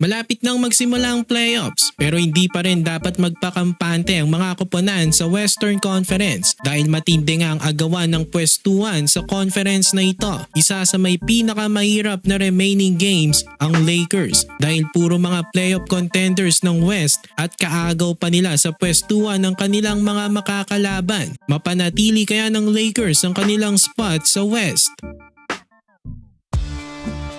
Malapit nang magsimula ang playoffs pero hindi pa rin dapat magpakampante ang mga koponan sa Western Conference dahil matindi nga ang agawan ng pwestuhan sa conference na ito. Isa sa may pinakamahirap na remaining games ang Lakers dahil puro mga playoff contenders ng West at kaagaw pa nila sa pwestuhan ng kanilang mga makakalaban. Mapanatili kaya ng Lakers ang kanilang spot sa West?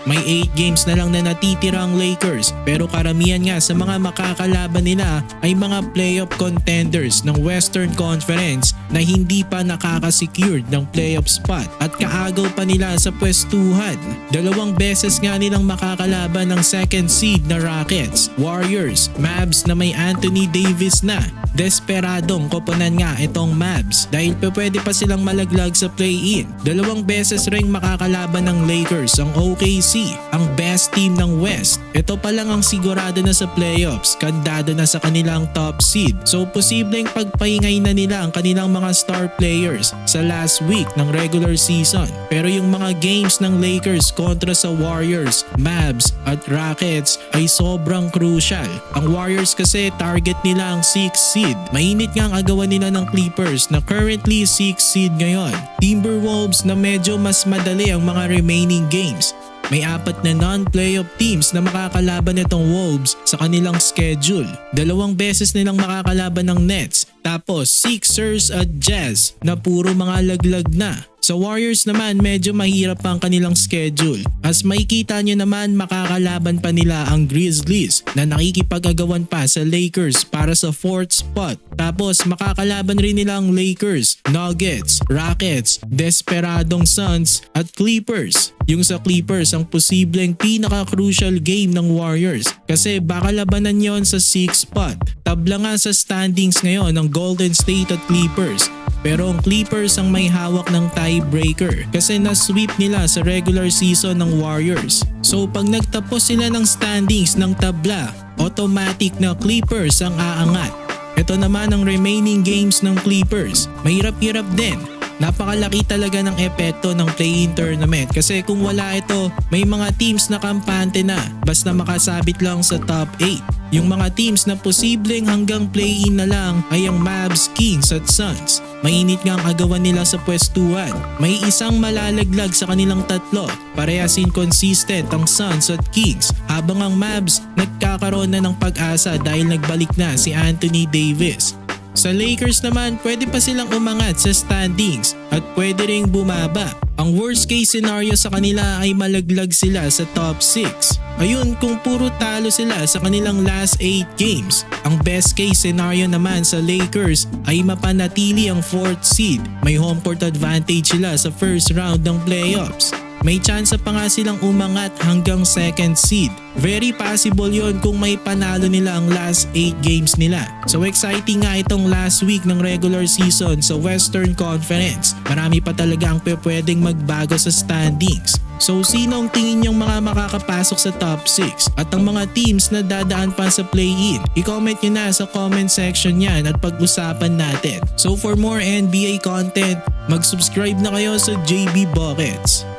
May 8 games na lang na natitira ang Lakers pero karamihan nga sa mga makakalaban nila ay mga playoff contenders ng Western Conference na hindi pa nakaka-secured ng playoff spot at kaagaw pa nila sa pwestuhan. 2 beses nga nilang makakalaban ng second seed na Rockets, Warriors, Mavs na may Anthony Davis na. Desperadong koponan nga itong Mavs dahil pwede pa silang malaglag sa play-in. 2 beses ring makakalaban ng Lakers ang OKC, ang best team ng West. Ito pa lang ang sigurado na sa playoffs, kandado na sa kanilang top seed. So posibleng pagpahingay na nila ang kanilang mga star players sa last week ng regular season. Pero yung mga games ng Lakers kontra sa Warriors, Mavs at Rockets ay sobrang crucial. Ang Warriors kasi target nila ang 6th seed. Mainit nga ang agawan nila ng Clippers na currently 6th seed ngayon. Timberwolves na medyo mas madali ang mga remaining games. May 4 na non-playoff teams na makakalaban nitong Wolves sa kanilang schedule. 2 beses nilang makakalaban ng Nets, tapos Sixers at Jazz na puro mga laglag na. Sa Warriors naman medyo mahirap pa ang kanilang schedule. As makikita nyo naman makakalaban pa nila ang Grizzlies na nakikipag-agawan pa sa Lakers para sa 4th spot. Tapos makakalaban rin nila ang Lakers, Nuggets, Rockets, Desperadong Suns at Clippers. Yung sa Clippers ang posibleng pinaka-crucial game ng Warriors kasi baka labanan yon sa 6th spot. Tabla nga sa standings ngayon ng Golden State at Clippers. Pero ang Clippers ang may hawak ng tiebreaker kasi na-sweep nila sa regular season ng Warriors. So pag nagtapos sila ng standings ng tabla, automatic na Clippers ang aangat. Ito naman ang remaining games ng Clippers. Mahirap-hirap din. Napakalaki talaga ng epekto ng play-in tournament kasi kung wala ito, may mga teams na kampante na basta makasabit lang sa top 8. Yung mga teams na posibleng hanggang play-in na lang ay ang Mavs, Kings at Suns. Mainit nga ang agawan nila sa pwestuhan. May isang malalaglag sa kanilang tatlo. Parehas inconsistent ang Suns at Kings habang ang Mavs nagkakaroon na ng pag-asa dahil nagbalik na si Anthony Davis. Sa Lakers naman, pwede pa silang umangat sa standings at pwede ring bumaba. Ang worst case scenario sa kanila ay malaglag sila sa top 6. Ayun kung puro talo sila sa kanilang last 8 games. Ang best case scenario naman sa Lakers ay mapanatili ang 4th seed. May home court advantage sila sa first round ng playoffs. May chance pa nga silang umangat hanggang 2nd seed. Very possible yon kung may panalo nila ang last 8 games nila. So exciting nga itong last week ng regular season sa Western Conference. Marami pa talaga ang pwedeng magbago sa standings. So sino ang tingin yung mga makakapasok sa top 6 at ang mga teams na dadaan pa sa play-in? I-comment nyo na sa comment section yan at pag-usapan natin. So for more NBA content, mag-subscribe na kayo sa JB Buckets.